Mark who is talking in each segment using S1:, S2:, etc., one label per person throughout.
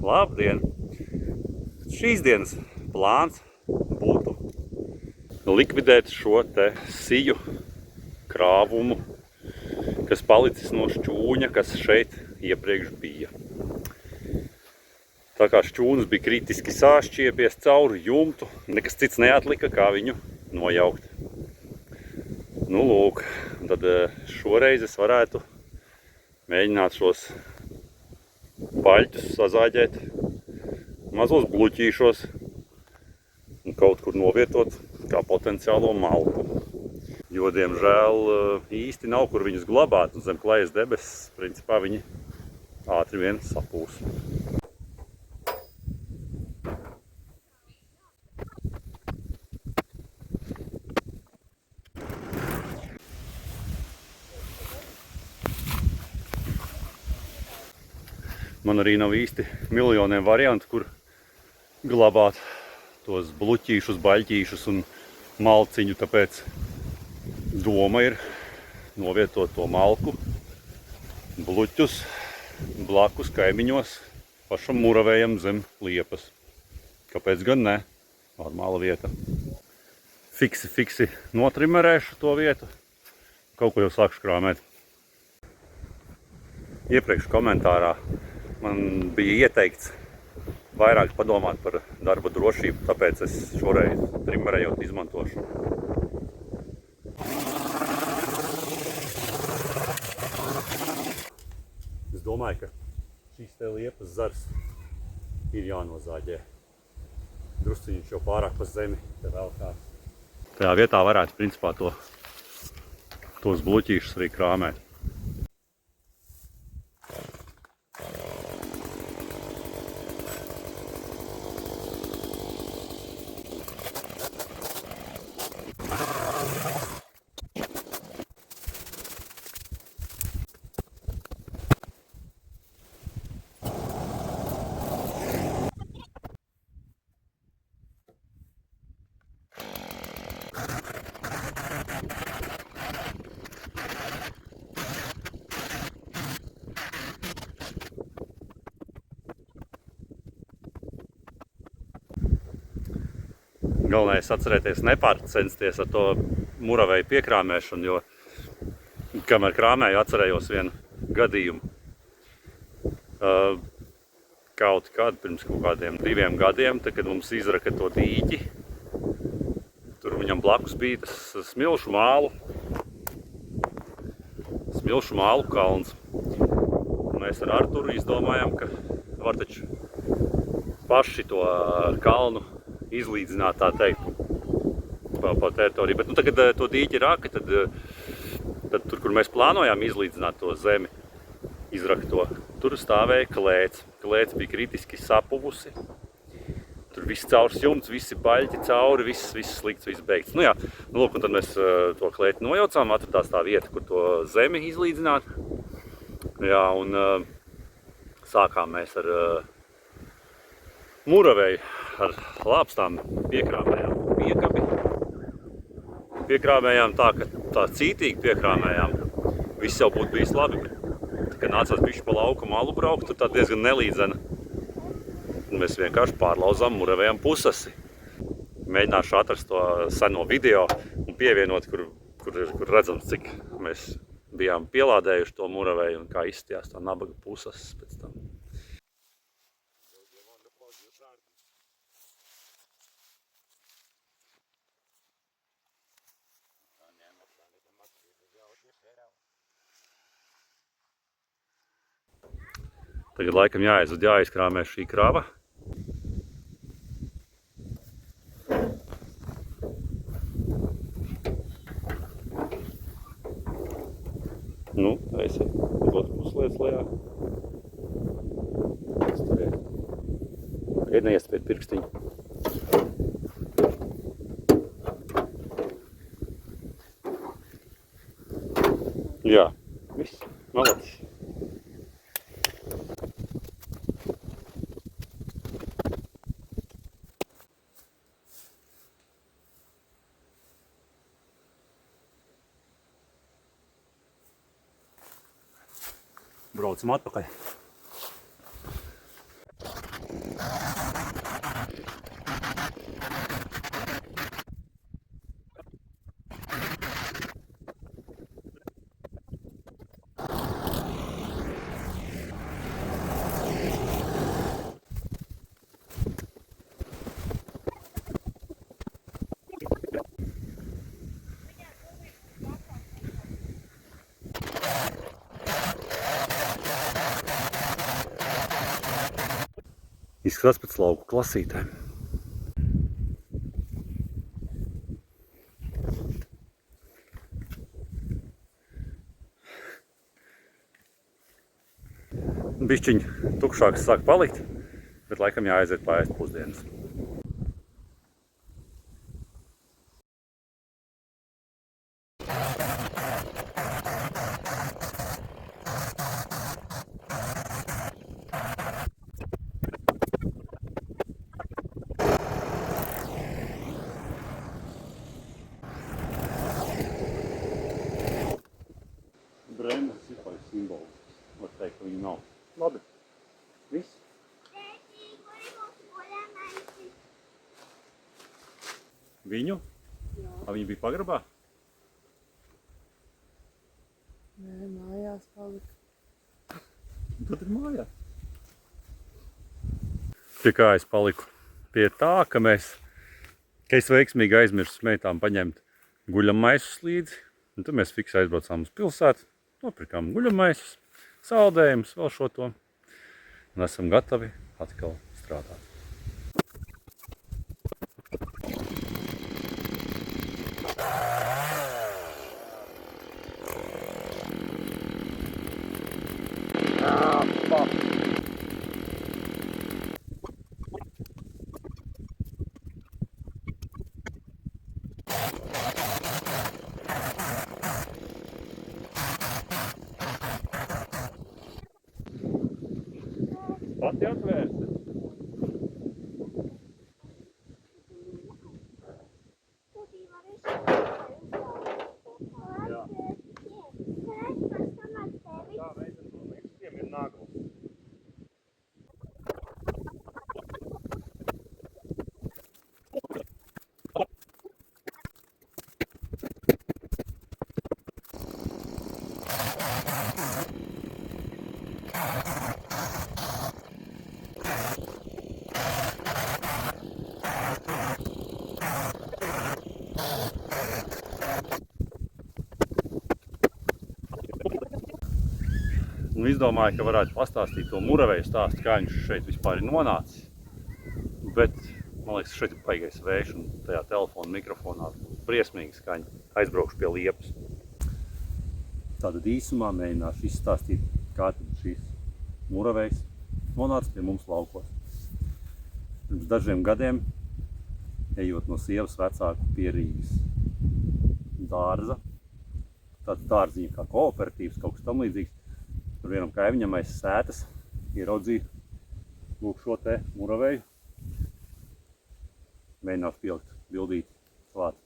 S1: Labdien! Šīs dienas plāns būtu likvidēt šo te siju krāvumu, kas palicis no šķūņa, kas šeit iepriekš bija. Tā kā šķūnis bija kritiski sāšķiepies cauri jumtu, nekas cits neatlika, kā viņu nojaukt. Nu, lūk, tad šoreiz es varētu mēģināt šos baļķus sazāģēt mazos bluķīšos un kaut kur novietot kā potenciālo malku. Jo, diemžēl, īsti nav, kur viņus glabāt, un zem klejas debesis, principā, viņi ātri vien sapūs. Man arī nav īsti miljoniem variantu, kur glabāt tos bluķīšus, baļķīšus un malciņu, tāpēc doma ir novietot to malku, bluķus blakus kaimiņos pašam muravējam zem liepas. Kāpēc gan ne? Normāla vieta. Fiksi notrimerēšu to vietu, kaut ko jau sākšu krāmēt. Iepriekš komentārā man bija ieteikts vairāk padomāt par darba drošību, tāpēc es šoreiz trimerējot izmantošu. Es domāju, ka šīs te liepas zars ir jānozāģē. Drusciņš jau pārāk pa zemi te vēl kā. Tajā vietā varētu principā tos bluķīšus arī krāmēt. Galvenais atcerēties nepārcensties ar to muravēju piekrāmēšanu, jo kamēr krāmēju atcerējos vienu gadījumu. Kaut kad pirms kaut kādiem 2 gadiem, tad, kad mums izraka to dīķi, tur viņam blakus bija tas smilšu mālu kalns. Mēs ar Arturu izdomājām, ka var taču paši to kalnu izlīdzināt, tā teikt, pa teritoriju. Bet, tad, kad to dīķi raka, tad tur, kur mēs plānojām izlīdzināt to zemi, izrakt to, tur stāvēja klēts. Klēts bija kritiski sapuvusi. Tur viss caurs jumts, visi baļķi cauri, viss slikts, viss beigts. Nu jā, lūk, un tad mēs to klēti nojaucām, atradās tā vieta, kur to zemi izlīdzināt. Jā, un sākām mēs ar muravēju, ar lāpstām piekrāmējām piekabi. Piekrāmējām tā, ka tā cītīgi piekrāmējām. Viss jau būtu bijis labi, bet kad nācās bišķi pa lauku malu braukt, tur tā diezgan nelīdzena. Un mēs vienkārši pārlauzām muravējām pusasi. Mēģināšu atrast to seno video un pievienot, kur redzams, cik mēs bijām pielādējuši to muravēju un kā izstījās tā nabaga pusasis pēc tam. Tagad laikam jāizkrāmē šī krava. Nu, taisi, dot puslietas lejā. Pagaid neiespēt pirkstiņu. Jā, viss, malacis. Braucam atpakaļ. Izskatās pēc lauku klasītēm. Bišķiņ tukšāks sāk palikt, bet laikam jāaiziet paēst pusdienas. Brendas ir vai simbols, var teikt, ka viņu nav. Labi. Viss? Viņu?
S2: Jā.
S1: Viņa bija pagrabā?
S2: Nē, mājās palika.
S1: Tad ir mājās. Pie kā es paliku? Pie tā, ka es veiksmīgi aizmirsu meitām paņemt guļamaisus līdzi. Un tad mēs fiks aizbraucām uz pilsētu, nopirkām guļamaisus, saldējumus, vēl šo to. Un esam gatavi atkal strādāt. Pati atvērta. Jā. Tā meitene tur visiem ir nagls. Un izdomāju, ka varētu pastāstīt to muraveju stāstu, kā viņš šeit vispār ir nonācis. Bet, man liekas, šeit ir paigais vējš un tajā telefona mikrofonā briesmīgi skaņa. Aizbraukšu pie Liepas. Tātad īsumā mēģināšu izstāstīt, kā tad šīs muravejs nonāca pie mums laukos. Pirms dažiem gadiem, ejot no sievas vecāku pie Rīgas dārza, tāds dārziņa kā kooperatīvs, kaut kas tam līdzīgs, tur vienam kaimiņam aiz sētas ieraudzīju lūk šo te muraveju. Mēģināšu pielikt bildīti klāt,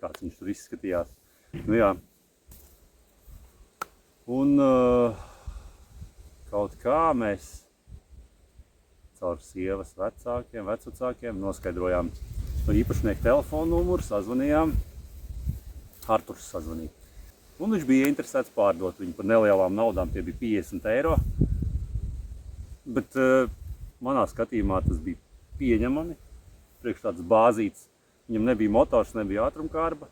S1: kāds viņš tur izskatījās. Nu jā. Un kaut kā mēs caur sievas vecvecākiem noskaidrojām īpašnieku telefonu numuru, sazvanījām. Arturs sazvanīja. Un viņš bija interesēts pārdot viņu par nelielām naudām, tie bija 50 eiro. Bet manā skatījumā tas bija pieņemami. Priekš tāds bāzīts, viņam nebija motors, nebija ātrumkārba.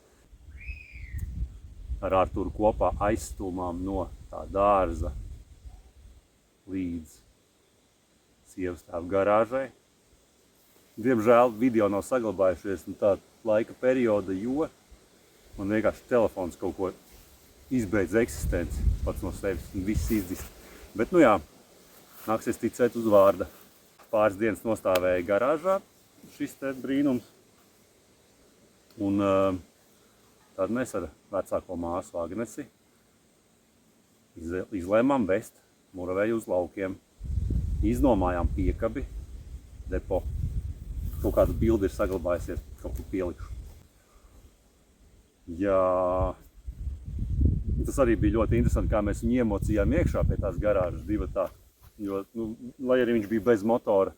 S1: Ar Arturu kopā aizstūmām no tā dārza līdz sievas tēva garāžai. Diemžēl video nav saglabājušies no tā laika perioda, jo man vienkārši telefons kaut ko izbeidz eksistenci pats no sevis un viss izdist. Bet nu jā, nāksies ticēt uz vārda. Pāris dienas nostāvēja garāžā šis te brīnums. Un tad mēs ar vecāko māsu Agnesi izlēmām vest muraveju uz laukiem. Iznomājām piekabi, depo. Kaut kāda bilde ir saglabājusies, kaut kur pielikšu. Jā, tas arī bija ļoti interesanti, kā mēs viņu iemocījām iekšā pie tās garāžas divatā. Jo, lai arī viņš bija bez motora,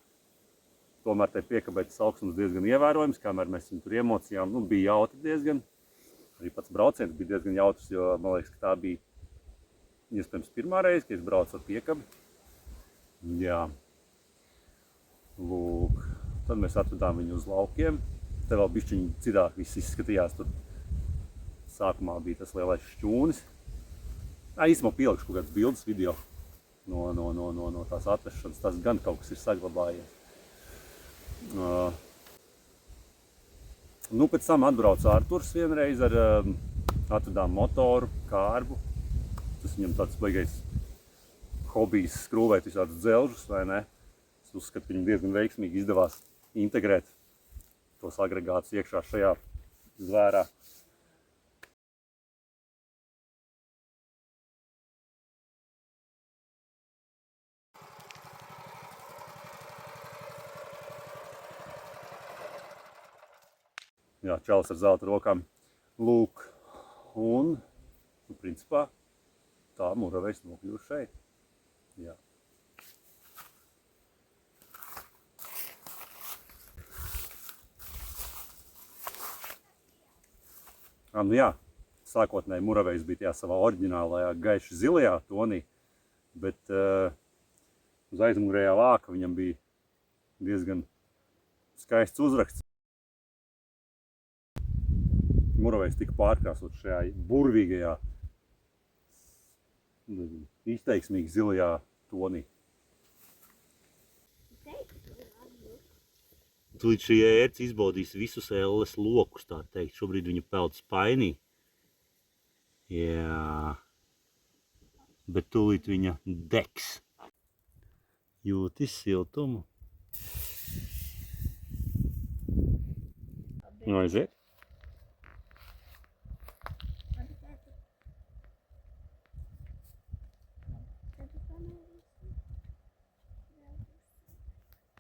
S1: tomēr te piekabē tas augstums diezgan ievērojams, kamēr mēs viņu tur iemocījām. Bija jautri diezgan. Arī pats brauciens bija diezgan jautrs, jo man liekas, ka tā bija iespējams pirmā reize, kad es braucu ar piekabi. Jā. Lūk. Tad mēs atvedām viņu uz laukiem. Te vēl bišķiņi citāk viss izskatījās. Tur sākumā bija tas lielais šķūnis. Īsumā pielikšu kaut kādas bildes video. no tās atrašanas, tas gan kaut kas ir saglabājies. Nu, pēc tam atbrauca Arturs vienreiz ar atradām motoru, kārbu. Tas viņam tāds baigais hobijs skrūvēt visādus dzelžus, vai ne? Es uzskatu, ka viņam diezgan veiksmīgi izdevās integrēt tos agregātus iekšā šajā zvērā. Jā, čalis ar zelta rokām. Lūk, un, principā, tā muravejs nokļuva šeit. Jā. Nu jā, sākotnēji muravejs bija tajā savā oriģinālajā gaiši zilajā tonī, bet uz aizmugurējā vāka viņam bija diezgan skaists uzraksts. Muravejs tika pārkrāsots šajā burvīgajā, izteiksmīgi zilajā tonī. Tūlīt šī ērts izbaudīs visus elles lokus, tā teikt. Šobrīd viņa peld spainī. Jā. Bet tūlīt viņa degs. Jūti siltumu. Nu, aiziet.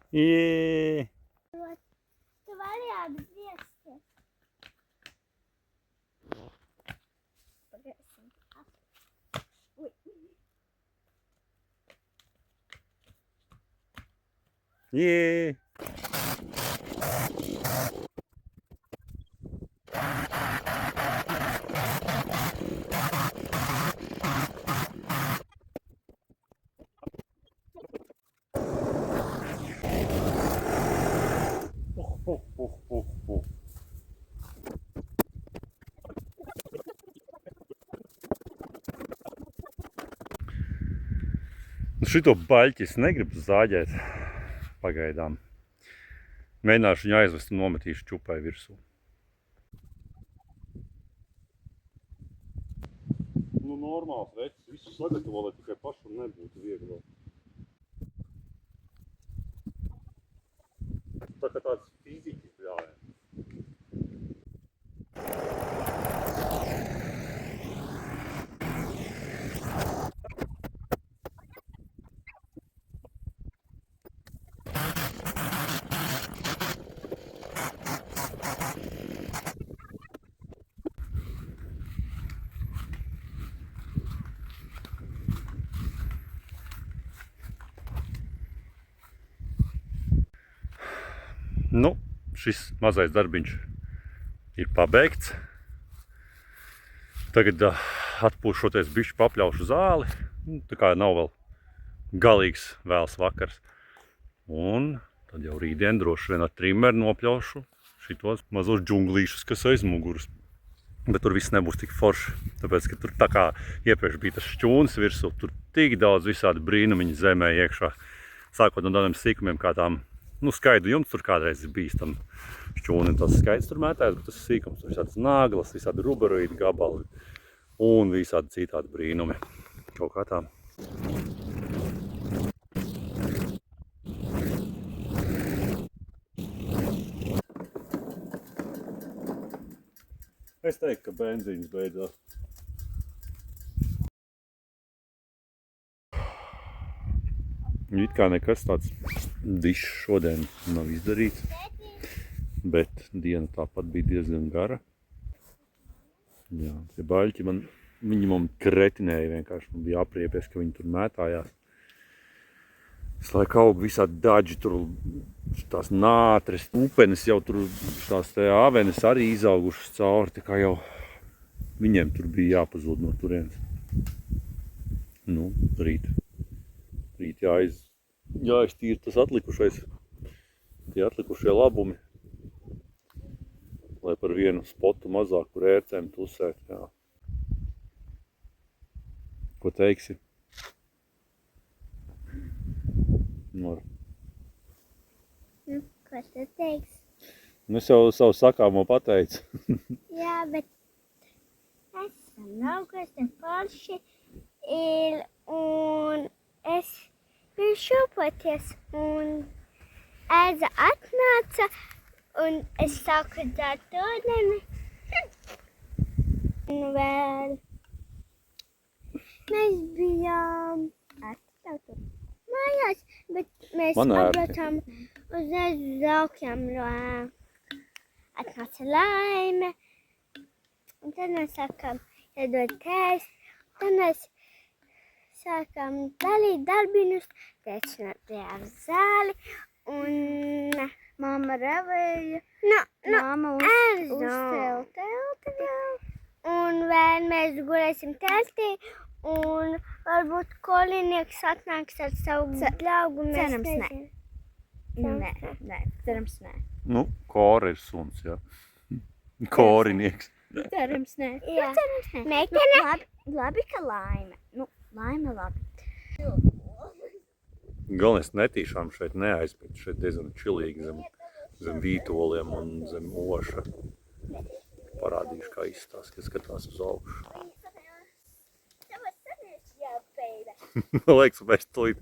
S1: Jee!
S3: Tu vari atgriezties. Pagaisim. Ui.
S1: Jee! Šito baļķi es negribu zāģēt pagaidām. Mēģināšu viņu aizvest un nometīšu čupai virsū. Nu, normāls vecs, visu sagatavo, lai tikai pašam nebūtu viegli. Tā kā tāds fiziķis ļāvien. Nu, šis mazais darbiņš ir pabeigts. Tagad atpūšoties bišķi papļaušu zāli. Tā kā nav vēl galīgs vēls vakars. Un tad jau rītdien droši vien ar trimeru nopļaušu šitos mazos džunglīšus, kas aiz muguras. Bet tur viss nebūs tik forši. Tāpēc, ka tur tā kā iepriekš bija tas šķūnis virsū, tur tik daudz visādi brīnumiņi zemē iekšā. Sākot no tādiem sīkumiem kā tām, skaidu jumts tur kādreiz ir bijis tam šķūnim. Tas skaidrs tur mētājs, bet tas sīkums tur visādas nāglas, visādi ruberoīdi gabali un visādi citādi brīnumi. Kaut kā tā. Es teiktu, ka benzīns beidzās. It kā nekas tāds dišs šodien nav izdarīts, bet diena tāpat bija diezgan gara. Jā, tie baļķi man kretinēja vienkārši, man bija apriepies, ka viņi tur mētājās. Es laiku aug visādi daži, tur tās nātres, upenes jau tur, tās avenes arī izaugušas cauri, tā kā jau viņiem tur bija jāpazūd no turienes. Nu, rīt jāiztīra tas tie atlikušie labumi, lai par vienu spotu mazāk, kur ērcēm tusēt, jā. Ko teiksi? Var.
S3: Ko tu teiksi?
S1: Nu, es jau savu sakāmo pateicu.
S3: Jā, bet esam augusti forši ir, un es biju šūpoties, un Ēza atnāca, un es sāku dzert ūdeni. Un vēl mēs bijām mājās, bet mēs
S1: Man ērti.
S3: atbraucām uzreiz uz augšām, jo atnāca Laime. Un tad mēs sākām iedot tēst, tad mēs sākām dalīt darbinus, tēcināt zāli, un mamma ravēja, mamma uzcēla telti vēl. Un vēl mēs gulēsim teltī, un varbūt kolinieks atnāks ar savu draugu.
S2: Cerams, Nē, cerams, nē.
S1: Nu, Kora ir suns, jā. Korinieks.
S2: Cerams, nē.
S3: Jā.
S2: Cerams, nē.
S3: Meitene?
S2: Labi, ka Laime. Laime labi.
S1: Galvenais netīšām šeit neaizbēgt. Šeit diezgan čilīgi zem vītoliem un zem oša. Parādīšu, kā izstās, kad skatās uz augšu. Man liekas, mēs tulīt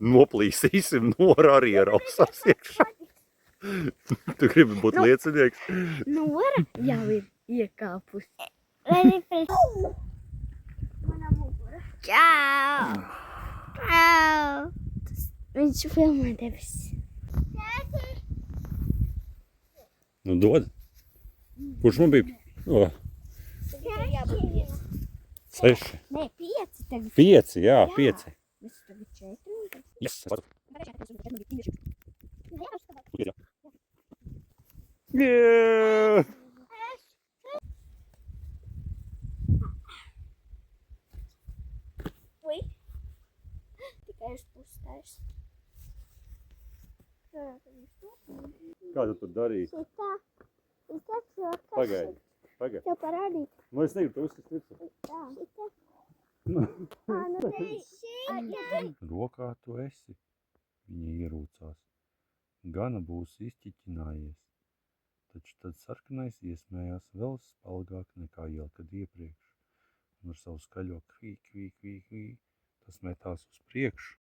S1: noplīsīsim Nora arī ar ausās iekšā. Tu gribi būt liecinieks?
S2: Nora jau ir iekāpusi.
S3: Čau! Čau!
S2: Viņš filmē tevis.
S1: Nu, dod. Kurš man bija? O, 6.
S2: Nē, 5 tagad.
S1: 5, jā, 5.
S2: Mēs tagad 4.
S1: Yes. Yeah.
S3: Ui! Tikai uz pustairs.
S1: Kā tu tur darīji?
S3: Šitā. Šitā rokas.
S1: Pagaidi.
S3: Tev parādīt.
S1: Nu, es negribu, tu uzsist virsū.
S3: Tā. Šitā. Nu te šitā.
S1: Rokā tu esi. Viņa ierūcās. Gana būs izķiķinājies. Taču tad sarkanais iesmējās vēl spalgāk nekā jau kad iepriekš. Un ar savu skaļo kvī, kvī, kvī, kvī, tas metās uz priekšu